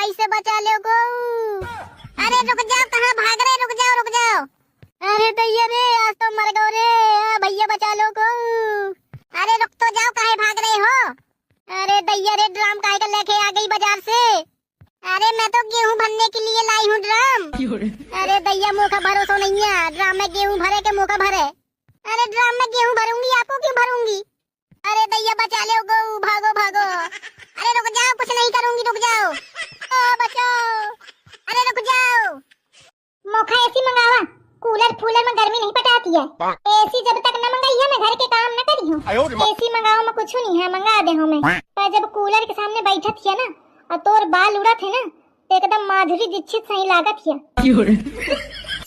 भाई से बचा लो गो। अरे रुक जाओ, कहाँ भाग रहे, रुक जाओ रुक जाओ। अरे दैया रे, आज तो मर गओ रे, भैया बचा लो गो। अरे रुक तो जाओ, काहे भाग रहे हो? अरे दैया रे, ड्राम काहे का लेके आ गई बाजार से? अरे मैं तो गेहूं भरने के लिए लाई हूँ ड्राम। अरे दैया, मुँह का भरोसा नहीं है, ड्राम में गेहूं भरे के मुँह का भरे। अरे ड्राम में गेहूं भरूंगी, आपको क्यों भरूंगी? अरे दैया बचा लो गो, भागो भागो। अरे रुक जाओ, कुछ नहीं करूंगी, रुक जाओ। बचाओ, अरे रुक जाओ। मोखा एसी मंगावा, कूलर फूलर में गर्मी नहीं पटाती है। एसी जब तक न मंगाई है मैं घर के काम न करी हूँ। एसी मंगाओ में कुछ नहीं है, मंगा दे हूँ मैं। पर जब कूलर के सामने बैठा थी ना और तोर बाल उड़ा थे ना, तो एकदम माधुरी दीक्षित सही लागत है।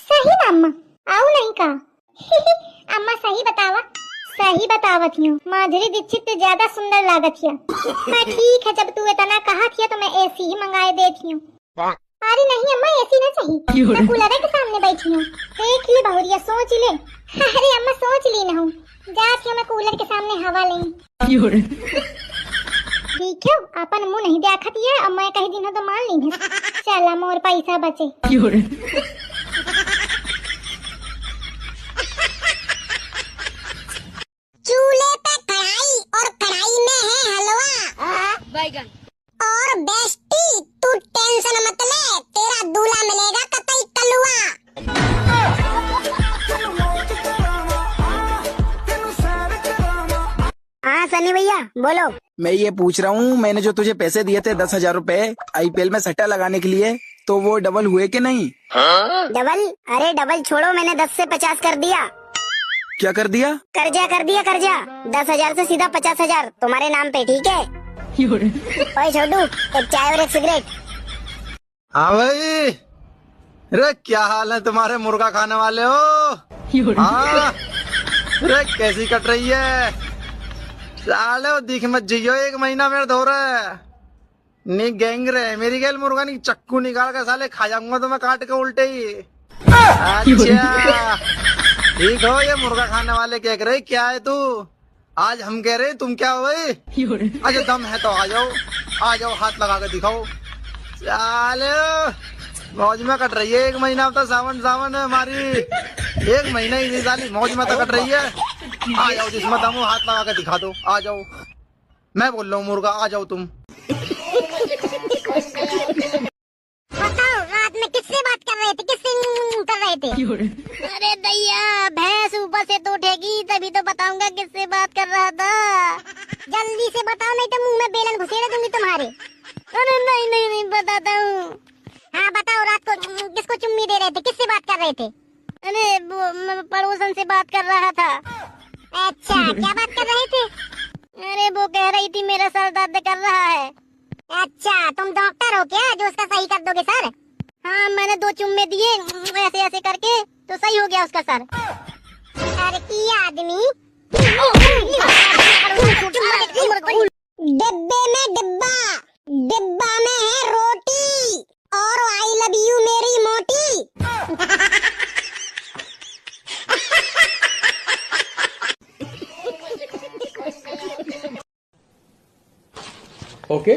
सही ना अम्मा, आओ नहीं का। अम्मा सही बतावा, सही बतावत हूँ, माधुरी दीक्षित से ज्यादा सुंदर लागत है। हाँ ठीक है, जब तू इतना कहा थी तो मैं एसी ही मंगाए देती हूँ। अरे नहीं अम्मा, एसी ना चाहिए, मैं कूलर के सामने बैठी हूँ। देख ली बहुरिया, सोच ले। अरे अम्मा सोच ली ना हूँ, जाती हूँ मैं कूलर के सामने हवा लेंगी। ठीक है, अपन मुँह नहीं देखा है और मैं कहीं दिन हो तो मान ली है। चला मोर पैसा बचे। चूल्हे पे कढ़ाई और कढ़ाई में है हलवा बैगन। और बेस्टी तू टेंशन मत ले, तेरा दूल्हा मिलेगा कतई कलुआ। हाँ सनी भैया बोलो। मैं ये पूछ रहा हूँ, मैंने जो तुझे पैसे दिए थे 10,000 रुपए IPL में सट्टा लगाने के लिए, तो वो डबल हुए कि नहीं? डबल? अरे डबल छोड़ो, मैंने 10 से 50 कर दिया। क्या कर दिया? कर्जा कर दिया, कर्जा। 10,000 से सीधा 50,000 तुम्हारे नाम पे, ठीक है? ओए छोटू, एक चाय और एक सिगरेट। हाँ भाई, अरे क्या हाल है तुम्हारे मुर्गा खाने वाले हो? हाँ, अरे कैसी कट रही है? साले दिख मत जियो, 1 महीना मेरे धो रहा है। नहीं गैंग रहे मेरी गैल मुर्गा, नहीं चक्कू निकाल कर साले खा जाऊंगा तो मैं काट के उल्टे ही। अच्छा ठीक हो, ये मुर्गा खाने वाले क्या कर रहे, क्या है तू? आज हम कह रहे तुम क्या हो भाई? अच्छा दम है तो आ जाओ, आ जाओ, हाथ लगा के दिखाओ। चाले मौज में कट रही है 1 महीना, तो सावन सावन है हमारी। 1 महीना ही साली मौज में तो कट रही है। आ जाओ, जिसमें दम हो हाथ लगा के दिखा दो, आ जाओ। मैं बोल रहा हूँ मुर्गा, आ जाओ तुम। बताओ रात में किससे बात कर रहे थे, किससे कर रहे थे? अरे दैया, भैंस ऊपर से तो उठेगी तभी तो बताऊंगा किससे बात कर रहा था। जल्दी से बताओ, नहीं तो मुंह में बेलन घुसेड़ दूंगी तुम्हारे। अरे नहीं नहीं नहीं बताता हूँ। हाँ बताओ, रात को किसको चुम्मी दे रहे थे, किससे बात कर रहे थे? अरे पड़ोसन से बात कर रहा था। अच्छा, क्या बात कर रहे थे? अरे वो कह रही थी मेरा सर दर्द कर रहा है। अच्छा, तुम डॉक्टर हो क्या जो उसका सही कर दोगे सर? हाँ, मैंने 2 चुम्मे दिए ऐसे ऐसे करके, तो सही हो गया उसका सर। अरे की आदमी, डिब्बे में डिब्बा, डिब्बा में है रोटी, और आई लव यू मेरी मोटी। ओके,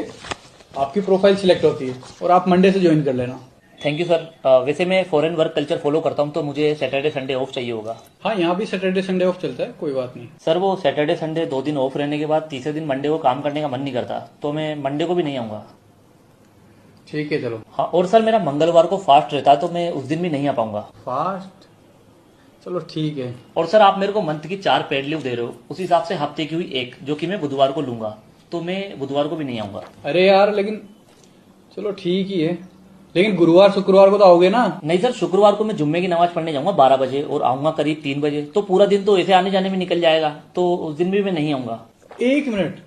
आपकी प्रोफाइल सिलेक्ट होती है और आप मंडे से ज्वाइन कर लेना। Thank you sir. वैसे मैं फॉरेन वर्क कल्चर फॉलो करता हूँ, तो मुझे सैटरडे संडे ऑफ चाहिए होगा। हाँ, यहाँ भी सैटरडे संडे ऑफ चलता है, कोई बात नहीं। सर वो सैटरडे संडे 2 दिन ऑफ रहने के बाद तीसरे दिन मंडे को काम करने का मन नहीं करता, तो मैं मंडे को भी नहीं आऊँगा। ठीक है चलो। हाँ, और सर मेरा मंगलवार को फास्ट रहता है, तो मैं उस दिन भी नहीं आ पाऊंगा। फास्ट? चलो ठीक है। और सर आप मेरे को मंथ की 4 पेड लीव दे रहे हो, उस हिसाब से हफ्ते की हुई 1, जो कि मैं बुधवार को लूंगा, तो मैं बुधवार को भी नहीं आऊंगा। अरे यार, लेकिन चलो ठीक ही है, लेकिन गुरुवार शुक्रवार को तो आओगे ना? नहीं सर, शुक्रवार को मैं जुम्मे की नमाज पढ़ने जाऊंगा 12 बजे और आऊंगा करीब 3 बजे, तो पूरा दिन तो ऐसे आने जाने में निकल जाएगा, तो उस दिन भी मैं नहीं आऊंगा। 1 मिनट,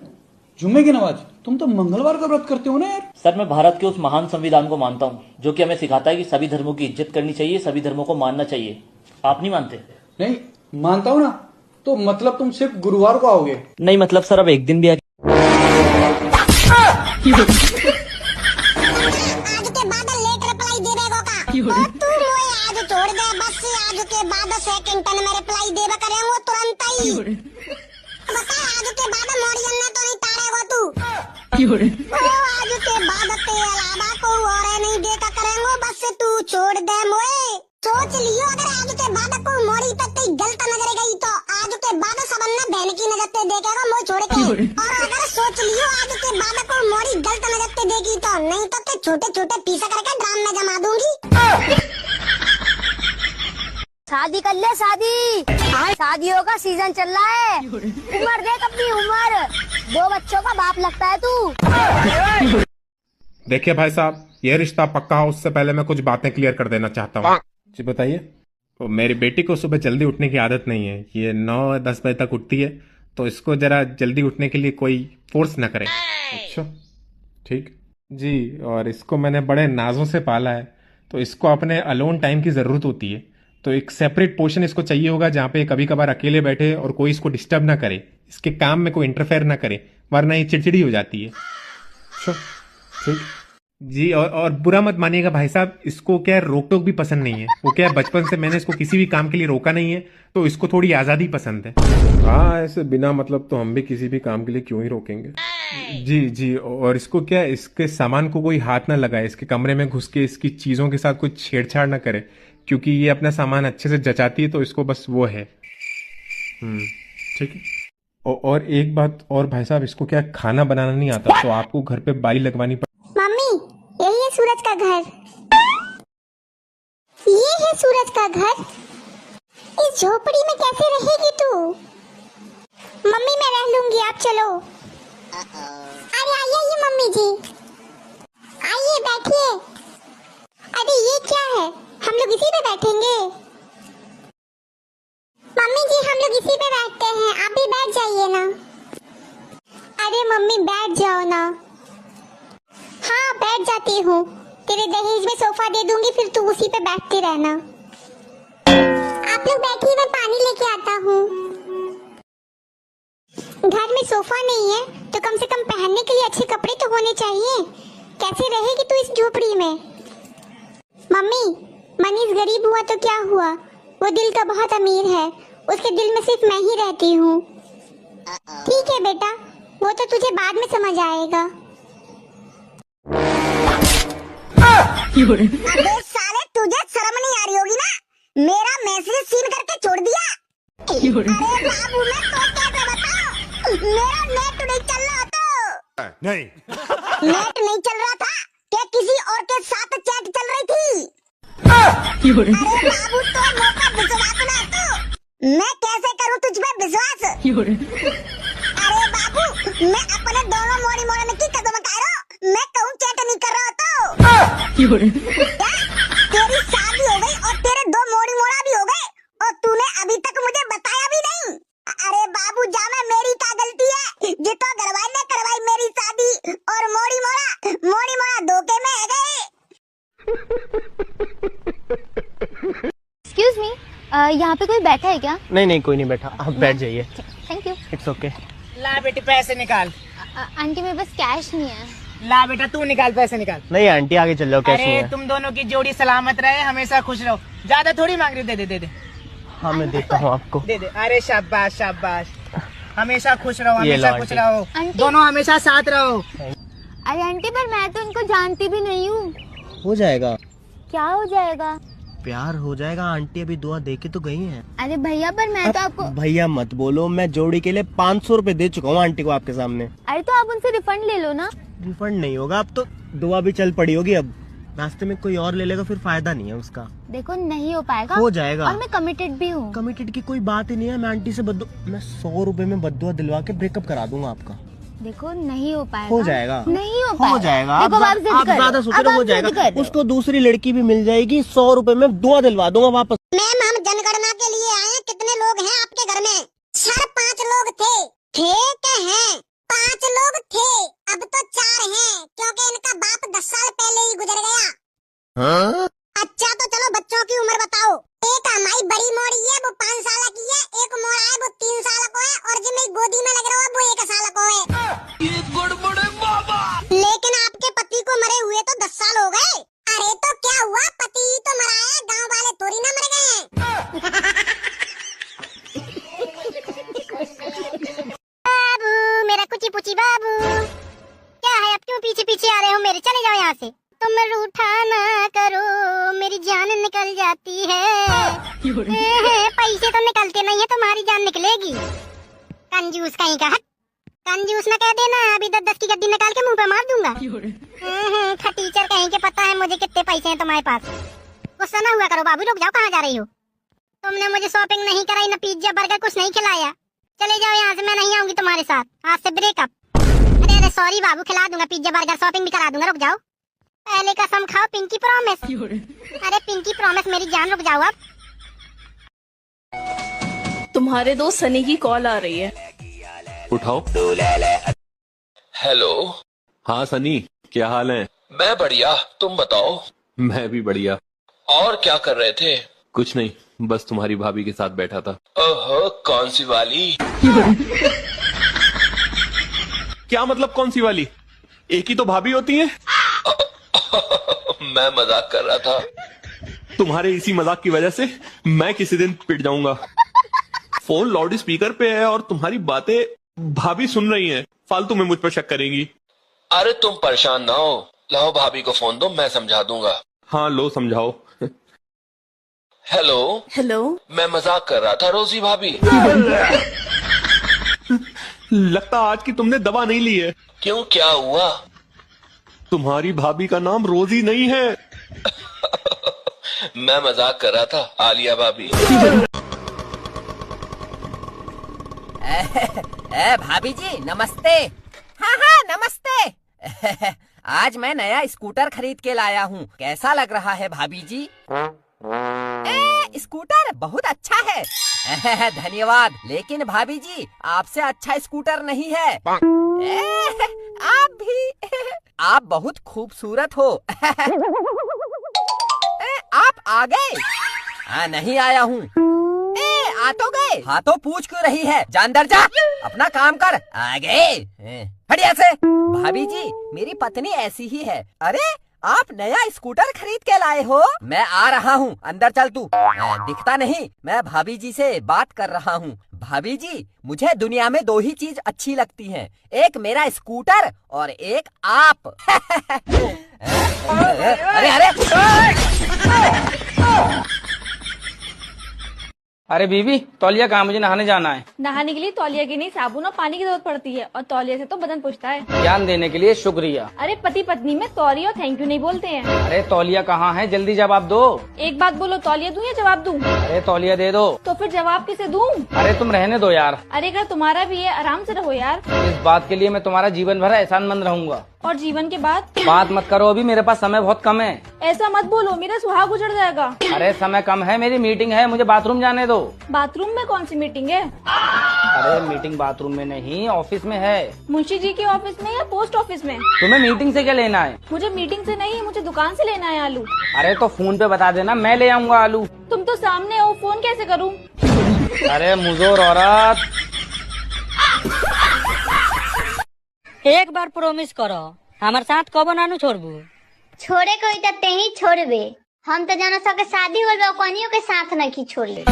जुम्मे की नमाज? तुम तो मंगलवार का व्रत करते हो ना यार। सर मैं भारत के उस महान संविधान को मानता हूँ, जो कि हमें सिखाता है कि सभी धर्मों की इज्जत करनी चाहिए, सभी धर्मों को मानना चाहिए। आप नहीं मानते? नहीं मानता हूँ ना, तो मतलब तुम सिर्फ गुरुवार को आओगे? नहीं मतलब सर अब एक दिन भी आज के बाद लेट रिप्लाई देबेगो का, और तू मोए आज छोड़ दे बस, आज के बाद सेकंड में रिप्लाई देबे करेंगो तुरंत ही। बता आज के बाद मोड़ियन ने तो नहीं ताड़ेगो तू। आज के बाद के अलावा को और नहीं देखा करेंगे, बस तू छोड़ दे मोए। सोच लियो अगर आज के बाद को मोरी पे कोई गलत नजर गई तो आज के बाद सबन्ना बहन की नजर से देखेगा मोए छोड़ के। और अगर सोच लियो आज के बाद को मोरी गलत नजर से देखी तो नहीं तो ते छोटे छोटे पीसा करके ड्राम में जमा दूंगी। शादी कर ले शादी, शादियों का सीजन चल रहा है। उम्र देख अपनी उम्र, 2 बच्चों का बाप लगता है तू। देखिए भाई साहब, ये रिश्ता पक्का हो उससे पहले मैं कुछ बातें क्लियर कर देना चाहता हूँ। जी बताइए। तो मेरी बेटी को सुबह जल्दी उठने की आदत नहीं है, ये 9-10 बजे तक उठती है, तो इसको जरा जल्दी उठने के लिए कोई फोर्स ना करे। अच्छा ठीक जी। और इसको मैंने बड़े नाजों से पाला है, तो इसको अपने अलोन टाइम की ज़रूरत होती है, तो एक सेपरेट पोर्शन इसको चाहिए होगा जहाँ पे कभी कभार अकेले बैठे और कोई इसको डिस्टर्ब ना करे, इसके काम में कोई इंटरफेयर ना करे, वरना ये चिड़चिड़ी हो जाती है। अच्छा ठीक जी। और बुरा मत मानिएगा भाई साहब, इसको क्या है रोक टोक भी पसंद नहीं है। वो क्या है बचपन से मैंने इसको किसी भी काम के लिए रोका नहीं है, तो इसको थोड़ी आज़ादी पसंद है। हाँ ऐसे बिना मतलब तो हम भी किसी भी काम के लिए क्यों ही रोकेंगे। जी जी। और इसको क्या है इसके सामान को कोई हाथ ना लगाए, इसके कमरे में घुस के इसकी चीज़ों के साथ कोई छेड़छाड़ ना करे, क्योंकि ये अपना सामान अच्छे से जचाती है, तो इसको बस वो है। ठीक है। और एक बात और भाई साहब, इसको क्या खाना बनाना नहीं आता, तो आपको घर पे बाई लगवानी मम्मी यही है सूरज का घर, ये है सूरज का घर। इस झोपड़ी में कैसे रहेगी तू? मम्मी मैं रह लूंगी, आप चलो। अरे आइए मम्मी जी, आइए बैठिए। अरे ये क्या है, हम लोग इसी पे बैठेंगे? मम्मी जी हम लोग इसी पे बैठते हैं, आप भी बैठ जाइए ना। अरे मम्मी बैठ जाओ ना। हाँ बैठ जाती हूँ, तेरे दहेज में सोफा दे दूंगी, फिर तू उसी पे बैठती रहना। आप लोग बैठिए, मैं पानी लेके आता हूँ। घर में सोफा नहीं है तो कम से कम पहनने के लिए अच्छे कपड़े तो होने चाहिए। कैसे रहेगी तू इस झोपड़ी में? मम्मी मनीष गरीब हुआ तो क्या हुआ, वो दिल का बहुत अमीर है, उसके दिल में सिर्फ मैं ही रहती हूँ। ठीक है बेटा, वो तो तुझे बाद में समझ आएगा। अबे साले तुझे शर्म नहीं आ रही होगी ना, मेरा मैसेज सीन करके छोड़ दिया। अरे बाबू मैं तो कैसे बताऊं, मेरा नेट नहीं चल रहा तो नहीं नेट नहीं चल रहा था क्या, किसी और के साथ चैट चल रही थी? अरे बाबू तो मौका विश्वास ना तो मैं कैसे करूं तुझ पे विश्वास? अरे बाबू मैं अपने दोनों मोड़ी मोड़े में की कदम कर रहा हूं, मैं कहूं चैट नहीं कर रहा तो क्या? तेरी शादी हो गई और तेरे 2 मोड़ी मोड़ा भी हो गए और तूने अभी तक मुझे बताया भी नहीं। अरे बाबू जाना मेरी क्या गलती है, जितो घरवाले ने करवाई मेरी शादी और मोड़ी मोड़ा धोखे में है गए। एक्सक्यूज मी, यहाँ पे कोई बैठा है क्या? नहीं कोई नहीं बैठा, आप बैठ जाइए। Thank you. It's okay. ला बेटी पैसे निकाल। आंटी मेरे पास कैश नहीं है। ला बेटा तू निकाल, पैसे निकाल। नहीं आंटी आगे चल जाओ, कैश नहीं अरे है। तुम दोनों की जोड़ी सलामत रहे, हमेशा खुश रहो। ज्यादा थोड़ी मांग रही, दे दे। हाँ मैं देता हूँ आपको। दे। अरे शाबाश शाबाश, हमेशा खुश रहो, हमेशा खुश आंटी। रहो, दोनों हमेशा साथ रहो। अरे आंटी पर मैं तो उनको जानती भी नहीं हूँ। हो जाएगा। क्या हो जाएगा? प्यार हो जाएगा, आंटी अभी दुआ दे के तो गई हैं। अरे भैया पर मैं तो आपको। भैया मत बोलो, मैं जोड़ी के लिए 500 रुपए दे चुका हूँ आंटी को आपके सामने। अरे तो आप उनसे रिफंड ले लो ना। रिफंड नहीं होगा, अब तो दुआ भी चल पड़ी होगी, अब रास्ते में कोई और ले लेगा फिर फायदा नहीं है उसका। देखो नहीं हो पाएगा। हो जाएगा। और मैं कमिटेड भी हूँ। कमिटेड की कोई बात ही नहीं है, मैं आंटी से मैं 100 रुपए में बदुआ दिलवा के ब्रेकअप करा दूंगा आपका। देखो नहीं हो पाएगा। हो जाएगा। नहीं हो पाएगा। हो जाएगा। देखो आप ज्यादा सोच रहे हो जाएगा, उसको दूसरी लड़की भी मिल जाएगी, 100 रुपए में दुआ दिलवा दूंगा वापस। मैम हम जनगणना के लिए आए हैं, कितने लोग हैं आपके घर में? सर 5 लोग थे के हैं 5 लोग थे, अब तो 4 हैं क्योंकि इनका बाप 10 साल पहले ही गुजर गया। हाँ? अच्छा तो चलो बच्चों की उम्र बताओ। एक हमारी बड़ी मोड़ी है वो 5 साल की है, एक मोड़ा है वो 3 साल को है, और जो मेरी गोदी में लग रहा है वो 1 साल को है। ये गड़बड़ है बाबा। लेकिन आपके पति को मरे हुए तो 10 साल हो गए। अरे तो क्या हुआ, पति तो मरा है, गाँव वाले थोड़ी ना मर गए हैं। बाबू मेरा कुची पुची बाबू, क्या है अब क्यों पीछे पीछे आ रहे हो मेरे, चले जाओ यहाँ से। तुम रूठा ना करो, मेरी जान निकल जाती है। पैसे तो निकलते नहीं है, तुम्हारी जान निकलेगी। कंजूस कहीं का। कंजूस न कह देना, अभी 10-10 की गड्डी निकाल के मुंह पे मार दूंगा। टीचर कहीं के, पता है मुझे कितने पैसे हैं तुम्हारे पास। गुस्सा ना हुआ करो बाबू, रुक जाओ, कहाँ जा रही हो? तुमने मुझे शॉपिंग नहीं कराई, न पिज्जा बर्गर कुछ नहीं खिलाया। चले जाओ यहाँ से, मैं नहीं आऊंगी तुम्हारे साथ, आज से ब्रेकअप। अरे सॉरी बाबू, खिला दूंगा पिज्जा बर्गर, शॉपिंग भी करा दूंगा, रुक जाओ। पहले कसम खाओ, पिंकी प्रॉमिस। अरे पिंकी प्रॉमिस मेरी जान, रुक जाओ अब। तुम्हारे दोस्त सनी की कॉल आ रही है, उठाओ। हेलो। हाँ सनी, क्या हाल है? मैं बढ़िया, तुम बताओ। मैं भी बढ़िया। और क्या कर रहे थे? कुछ नहीं, बस तुम्हारी भाभी के साथ बैठा था। ओहो, कौन सी वाली? क्या मतलब कौन सी वाली? एक ही तो भाभी होती है। मैं मजाक कर रहा था। तुम्हारे इसी मजाक की वजह से मैं किसी दिन पिट जाऊंगा। फोन लाउड स्पीकर पे है और तुम्हारी बातें भाभी सुन रही हैं, फालतू में मुझ पर शक करेंगी। अरे तुम परेशान ना हो, लाओ भाभी को फोन दो, मैं समझा दूंगा। हाँ लो, समझाओ। हेलो। हेलो। मैं मजाक कर रहा था रोजी भाभी। लगता आज की तुमने दवा नहीं ली है। क्यों, क्या हुआ? तुम्हारी भाभी का नाम रोजी नहीं है। मैं मजाक कर रहा था, आलिया भाभी। भाभी जी नमस्ते। हाँ हाँ नमस्ते। आज मैं नया स्कूटर खरीद के लाया हूँ, कैसा लग रहा है भाभी जी? स्कूटर बहुत अच्छा है। धन्यवाद, लेकिन भाभी जी आपसे अच्छा स्कूटर नहीं है। आप भी आप बहुत खूबसूरत हो। आप आ गए? हाँ नहीं आया हूँ। आ तो गए, हाँ तो पूछ क्यों रही है? जा अंदर जा, अपना काम कर। आ गए, हटिया से। भाभी जी मेरी पत्नी ऐसी ही है। अरे आप नया स्कूटर खरीद के लाए हो? मैं आ रहा हूँ, अंदर चल तू। दिखता नहीं, मैं भाभी जी से बात कर रहा हूँ। भाभी जी मुझे दुनिया में 2 ही चीज अच्छी लगती हैं, एक मेरा स्कूटर और एक आप। अरे अरे अरे बीबी, तौलिया कहाँ, मुझे नहाने जाना है। नहाने के लिए तौलिया की नहीं, साबुन और पानी की जरूरत पड़ती है, और तौलिया से तो बदन पूछता है। ज्ञान देने के लिए शुक्रिया। अरे पति पत्नी में सॉरी और थैंक यू नहीं बोलते हैं। अरे तौलिया कहाँ है, जल्दी जवाब दो। एक बात बोलो, तौलिया दूं या जवाब दूं? अरे तौलिया दे दो। तो फिर जवाब किसे दूं? अरे तुम रहने दो यार। अरे घर तुम्हारा भी है, आराम से रहो यार। इस बात के लिए मैं तुम्हारा जीवन भर एहसानमंद रहूंगा। और जीवन के बाद? बात मत करो, अभी मेरे पास समय बहुत कम है। ऐसा मत बोलो, मेरा सुहाग उजड़ जाएगा। अरे समय कम है, मेरी मीटिंग है, मुझे बाथरूम जाने दो। बाथरूम में कौन सी मीटिंग है? अरे मीटिंग बाथरूम में नहीं, ऑफिस में है। मुंशी जी के ऑफिस में या पोस्ट ऑफिस में? तुम्हें मीटिंग से क्या लेना है? मुझे मीटिंग से नहीं, मुझे दुकान से लेना है आलू। अरे तो फोन पे बता देना, मैं ले आऊंगा आलू। तुम तो सामने हो, फोन कैसे करूँ? अरे मुजोर औरत। एक बार प्रॉमिस करो, हमारे साथ कब नानू छोड़बू? छोड़े कोई तो ही छोड़बे, हम तो जानो सबके शादी हो गए, कोनियों के साथ न की छोड़ ले।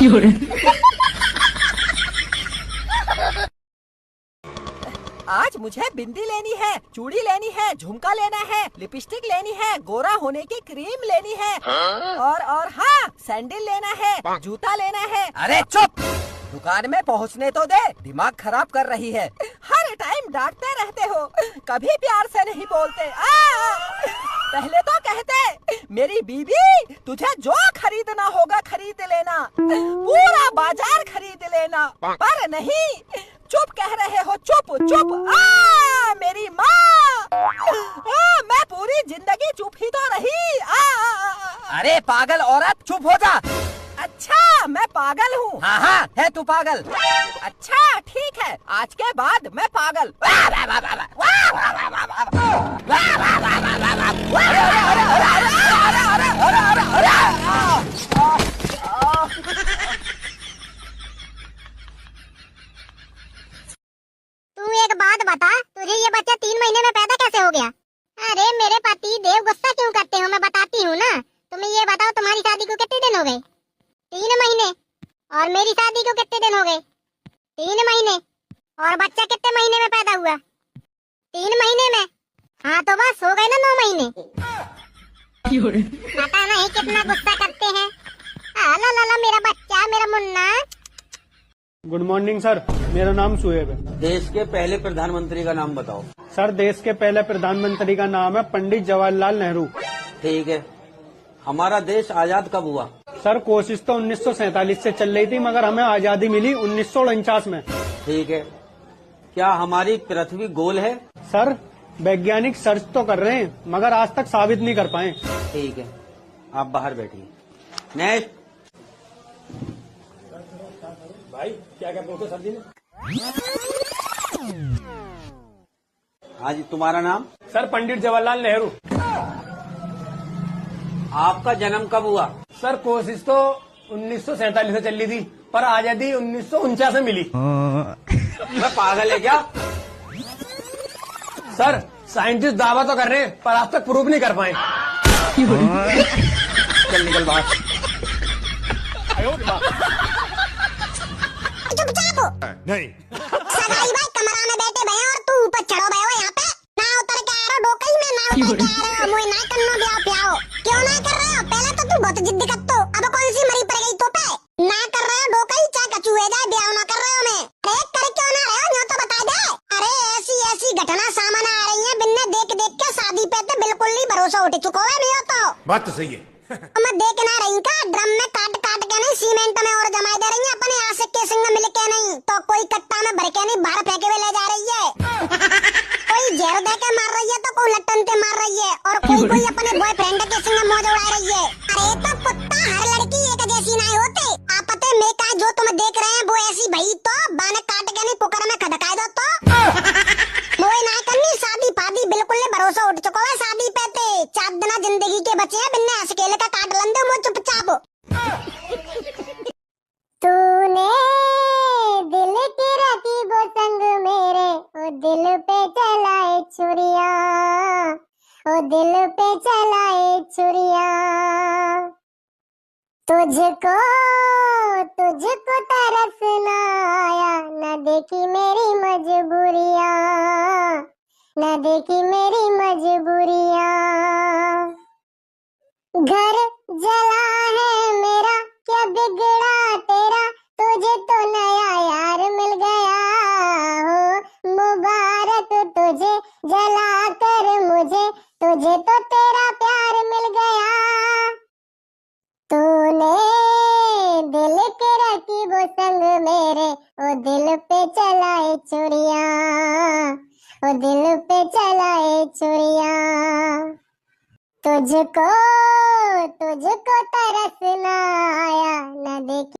आज मुझे बिंदी लेनी है, चूड़ी लेनी है, झुमका लेना है, लिपस्टिक लेनी है, गोरा होने की क्रीम लेनी है, और हाँ सैंडल लेना है, जूता लेना है। अरे चुप, दुकान में पहुंचने तो दे, दिमाग खराब कर रही है। हर टाइम डांटते रहते हो, कभी प्यार से नहीं बोलते। पहले तो कहते मेरी बीबी तुझे जो खरीदना होगा खरीद लेना, पूरा बाजार खरीद लेना, पर नहीं, चुप कह रहे हो, चुप चुप। मेरी माँ, मैं पूरी जिंदगी चुप ही तो रही। अरे पागल औरत, चुप हो जा। अच्छा मैं पागल हूँ? हाँ हाँ है तू पागल। अच्छा ठीक है, आज के बाद मैं पागल। तू एक बात बता, तुझे ये बच्चा 3 महीने में पैदा कैसे हो गया? अरे मेरे पति देव गुस्सा क्यों करते हो, मैं बताती हूँ ना। तुम्हें ये बताओ, तुम्हारी शादी को कितने दिन हो गए? 3 महीने। और मेरी शादी को कितने दिन हो गए? 3 महीने। और बच्चा कितने महीने में पैदा हुआ? 3 महीने में। हाँ तो बस हो गए ना 9 महीने। पता नहीं कितना गुस्सा करते हैं। ला ला ला मेरा बच्चा, मेरा मुन्ना। गुड मॉर्निंग सर, मेरा नाम सुहेब है। देश के पहले प्रधानमंत्री का नाम बताओ। सर देश के पहले प्रधानमंत्री का नाम है पंडित जवाहरलाल नेहरू। ठीक है। हमारा देश आजाद कब हुआ? सर कोशिश तो 1947 से चल रही थी, मगर हमें आजादी मिली 1949 में। ठीक है। क्या हमारी पृथ्वी गोल है? सर वैज्ञानिक सर्च तो कर रहे हैं, मगर आज तक साबित नहीं कर पाए। ठीक है, आप बाहर बैठिए। नेक्स्ट। भाई क्या क्या बोलते सर जी ने? आज तुम्हारा नाम? सर पंडित जवाहरलाल नेहरू। आपका जन्म कब हुआ? सर कोशिश तो 1947 से चल रही थी, पर आजादी 1949 में मिली। मैं पागल है क्या? सर साइंटिस्ट दावा तो कर रहे हैं, पर आज तक प्रूव नहीं कर पाए। चल निकल बाहर। नहीं सगाई भाई कमरा में बैठे भैया और तू ऊपर चढ़ो भैया यहाँ पे। ना उतर के आ रहा डोकई में, ना उतर के आ रहा मुझे ना करना ब्याह प्याओ। क्यों ना कर रहे हो? पहले तो तू बहुत जिद्दी करते हो, अब कौन सी मरी पड़ गई तो पे? ना कर रहे हो डोकई, चाहे कचूहे जाए ब्याह ना कर रहे हो। मैं अरे कर क्यों ना रहे हो, न्यों तो बता दे। अरे ऐसी घटना सामने आ रही है, बिन्ने देख देख के शादी पे तो बिल्कुल नहीं भरोसा उठ चुका है। नहीं तो बात तो सही है। मैं देख ना रही का ड्रम में काट काट के नहीं, सीमेंट में और जमाई दे रही है अपने आशिक के संग मिल के नहीं, तो कोई कट्टा में भर के नहीं बाहर फेंके हुए ले जा रही है। कोई जहर दे के मार रही है, तो कोई लट्टन से मार रही है, और कोई अपने बॉयफ्रेंड के संग मौज उड़ा रही है। अरे तो कुत्ता हर लड़की एक जैसी नहीं होती। आप पता में का जो तुम देख रहे हैं वो ऐसी भाई तो बाने काट के नहीं कुकर में खदकाए दो तो वो ना करनी। शादी फादी बिल्कुल नहीं भरोसा उठ चुका है शादी पे। 4 दिन जिंदगी के बचे हैं, बिन्ने अकेले का काट लंदे मुझ चुपचाप। तूने दिल की रखी वो संग मेरे, ओ दिल पे चलाए छुरिया, ओ दिल पे चलाए छुरिया। तुझको तुझको तरसना आया, न देखी मेरी मजबूरियां, न देखी मेरी मजबूरियां। घर जला है मेरा, क्या बिगड़ा तेरा, तुझे तो नया यार मिल गया हो। मुबारक तुझे जला कर मुझे, तुझे तो तेरा प्यार मिल गया। तूने दिल के रखी वो संग मेरे, ओ दिल पे चलाए छुरिया, ओ दिल पे चलाए छुरिया। तुझको तुझको तरसना आया, न देखी।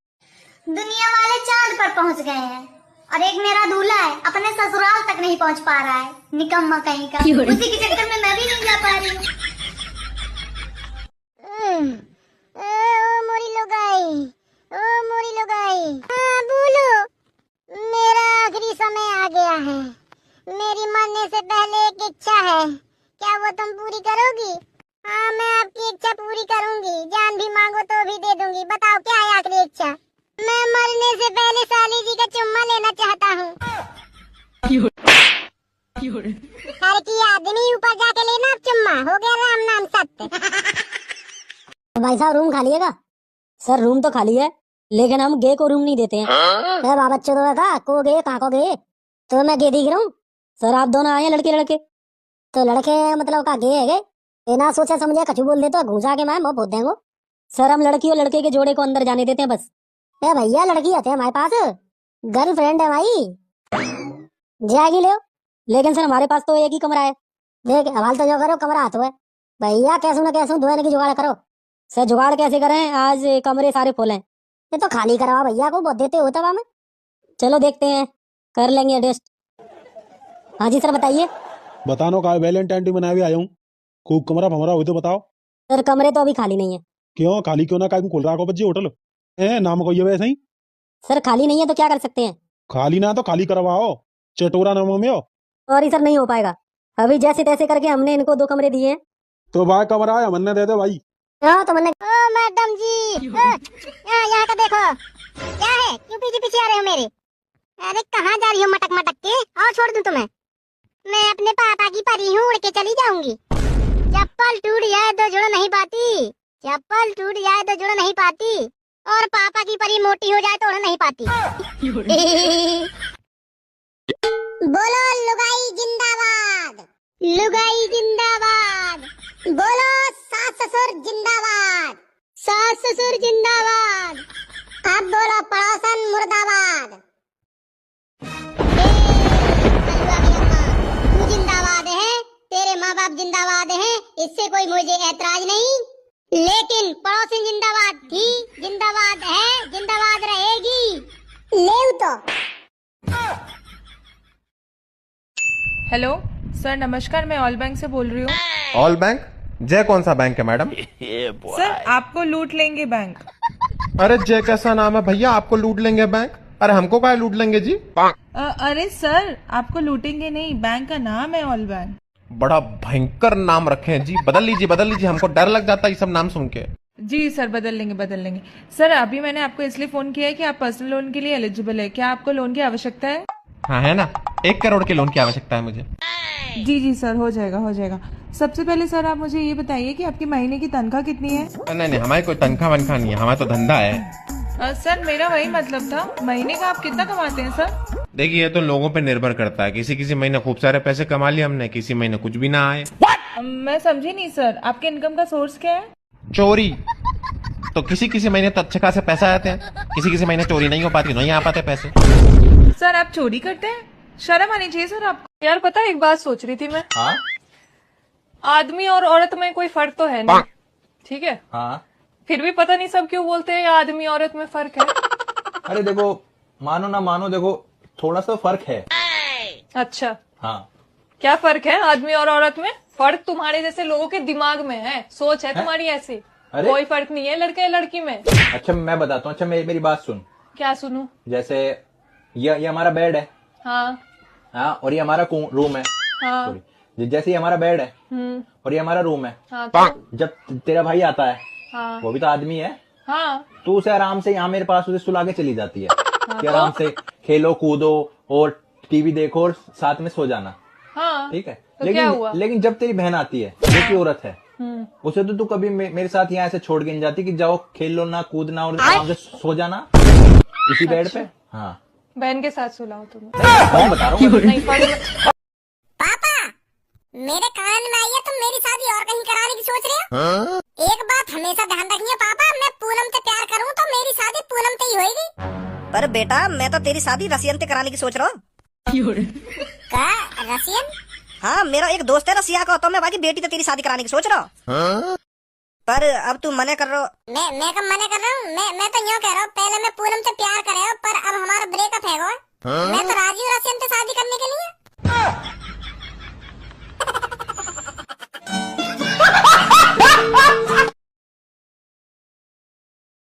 दुनिया वाले चांद पर पहुंच गए हैं, और एक मेरा दूल्हा है अपने ससुराल तक नहीं पहुंच पा रहा है, निकम्मा कहीं का। उसी के चक्कर में मैं भी नहीं जा पा रही हूँ। ओ मोरी लुगाई, हाँ बोलो। मेरा आखिरी समय आ गया है, मेरी मरने से पहले एक इच्छा है, क्या वो तुम पूरी करोगी? हाँ मैं आपकी इच्छा पूरी करूंगी, जान भी मांगो तो भी दे दूंगी। बताओ क्या है आखिरी इच्छा? मैं मरने से पहले साली जी का चुम्मा लेना चाहता हूँ। हर की आदमी ऊपर जाके लेना चुम्मा, हो गया राम नाम सत्य। भाई साहब रूम खाली है का? सर रूम तो खाली है, लेकिन हम गे को रूम नहीं देते हैं। बाबा बच्चों तो का को गे कहाँ को गे? तो मैं गे दिख रहा हूँ। सर आप दोनों आए हैं लड़के लड़के, तो लड़के मतलब का गे है गे? ना सोचा समझे कछु बोल दे तो घुसा के मैं मुँह पोत देंगे। सर हम लड़की और लड़के के जोड़े को अंदर जाने देते हैं बस। भैया लड़की आते हैं हमारे पास, गर्लफ्रेंड है भाई, जाएगी ले। लेकिन सर हमारे पास तो एक ही कमरा है। देख हवाल तो जो करो कमरा हाथ है भैया, कैसे न कैसे धोने की जुगाड़ करो। सर जुगाड़ कैसे करें, आज कमरे सारे फुल हैं। ये तो खाली करवा भैया को बहुत देते हो तब हमें। चलो देखते हैं, कर लेंगे एडजस्ट। हाँ जी सर बताइए। बतानो का वैलेंटाइन डे मनावे आया हूँ, खूब कमरा भमरा हो तो बताओ। सर कमरे तो अभी खाली नहीं है। क्यों खाली क्यों ना, का खोल रहा को बच्ची होटल है नाम को ये वैसे ही। सर खाली नहीं है तो क्या कर सकते हैं? खाली ना तो खाली करवाओ, चटोरा नामों में हो। सॉरी सर नहीं हो पाएगा, अभी जैसे तैसे करके हमने इनको 2 कमरे दिए हैं। तो भाई कमरा है हमने दे दे भाई। हाँ तो मैंने। ओ मैडम जी यहाँ का देखो, क्या है क्यों पीछे पीछे आ रहे हो मेरे? अरे कहाँ जा रही हो मटक मटक के? और छोड़ दूं तुम्हें? मैं अपने पापा की परी हूँ, उड़ के चली जाऊंगी। चप्पल टूट जाए तो जुड़ नहीं पाती, चप्पल टूट जाए तो जुड़ नहीं पाती, और पापा की परी मोटी हो जाए तो उड़ नहीं पाती। बोलो लुगाई जिंदाबाद, लुगाई जिंदाबाद। बोलो सास ससुर जिंदाबाद, सास ससुर जिंदाबाद। अब बोलो पड़ोसन मुर्दाबाद। तू जिंदाबाद है, तेरे माँ बाप जिंदाबाद हैं, इससे कोई मुझे ऐतराज नहीं, लेकिन पड़ोसी जिंदाबाद थी, जिंदाबाद है, जिंदाबाद रहेगी। ले तो। हेलो सर, नमस्कार, मैं ऑल बैंक से बोल रही हूँ। All bank? जय कौन सा बैंक है मैडम? सर आपको लूट लेंगे बैंक। अरे जय कैसा नाम है भैया, आपको लूट लेंगे बैंक? अरे हमको क्या लूट लेंगे जी? अरे सर आपको लूटेंगे नहीं, बैंक का नाम है ऑल बैंक। बड़ा भयंकर नाम रखे हैं जी, बदल लीजिए, हमको डर लग जाता है ये सब नाम सुन के। जी सर, बदल लेंगे। सर अभी मैंने आपको इसलिए फोन किया है कि आप पर्सनल लोन के लिए एलिजिबल है। क्या आपको लोन की आवश्यकता है? हाँ है ना, 1 करोड़ के लोन की आवश्यकता है मुझे। जी सर, हो जाएगा। सबसे पहले सर आप मुझे ये बताइए कि आपकी महीने की तनख्वाह कितनी है? नहीं, हमारी कोई तनख्वाह वनख्वाह नहीं है, हमारा तो धंधा है। सर मेरा वही मतलब था, महीने का आप कितना कमाते हैं सर? देखिए ये तो लोगों पे निर्भर करता है, किसी महीने खूब सारे पैसे कमा लिए हमने, किसी महीने कुछ भी ना आए। मैं समझी नहीं सर, आपके इनकम का सोर्स क्या है? चोरी। तो किसी महीने तो अच्छे खासे पैसे आते हैं, किसी महीने चोरी नहीं हो पाती, नहीं आ पाते पैसे। सर आप चोरी करते हैं? शर्म आनी चाहिए सर आपको। यार पता है एक बात सोच रही थी मैं। हाँ आदमी और औरत में कोई फर्क तो है नहीं, ठीक है? हाँ। फिर भी पता नहीं सब क्यों बोलते हैं आदमी औरत में फर्क है। अरे देखो, मानो ना मानो, देखो थोड़ा सा फर्क है। अच्छा हाँ। क्या फर्क है आदमी और औरत में? फर्क तुम्हारे जैसे लोगों के दिमाग में है, सोच है तुम्हारी ऐसी। कोई फर्क नहीं है लड़के लड़की में। अच्छा मैं बताता हूँ, अच्छा मेरी बात सुन। क्या सुनूं? जैसे ये हमारा बेड है। हाँ। और ये हमारा रूम है। हाँ। जैसे ये हमारा बेड है और ये हमारा रूम है। हाँ, तो? जब तेरा भाई आता है, हाँ। वो भी तो आदमी है। हाँ। तू उसे आराम से यहाँ मेरे पास उसे सुला के चली जाती है। हाँ, कि आराम से खेलो कूदो और टीवी देखो और साथ में सो जाना। हाँ। ठीक है, तो क्या हुआ? लेकिन जब तेरी बहन आती है जो की औरत है, उसे तो तू कभी मेरे साथ यहाँ ऐसे छोड़ के नहीं जाती कि जाओ खेल लो ना, कूदना और आराम से सो जाना इसी बेड पे। हाँ, बहन के साथ सुलाओ तुम। कौन बता रहा हूँ? पापा मेरे कान में आई है, तुम मेरी शादी और कहीं कराने की सोच रहे हो? एक बात हमेशा ध्यान रखिए पापा, मैं पूनम से प्यार करूँ तो मेरी शादी पूनम से ही होगी। पर बेटा मैं तो तेरी शादी रसियन से कराने की सोच रहा हूँ। क्या रसियन? हाँ मेरा एक दोस्त है रसिया का, तो मैं बाकी बेटी तो तेरी शादी कराने की सोच रहा हूँ। पर अब तू मने कर रहा हो। मैं कब मना कर रहा हूँ? मैं तो यूँ कह रहा हूँ, पहले मैं पूनम से प्यार कर रहा हूँ, पर अब हमारा ब्रेकअप है। मैं तो राजी हूँ रसियन से शादी करने के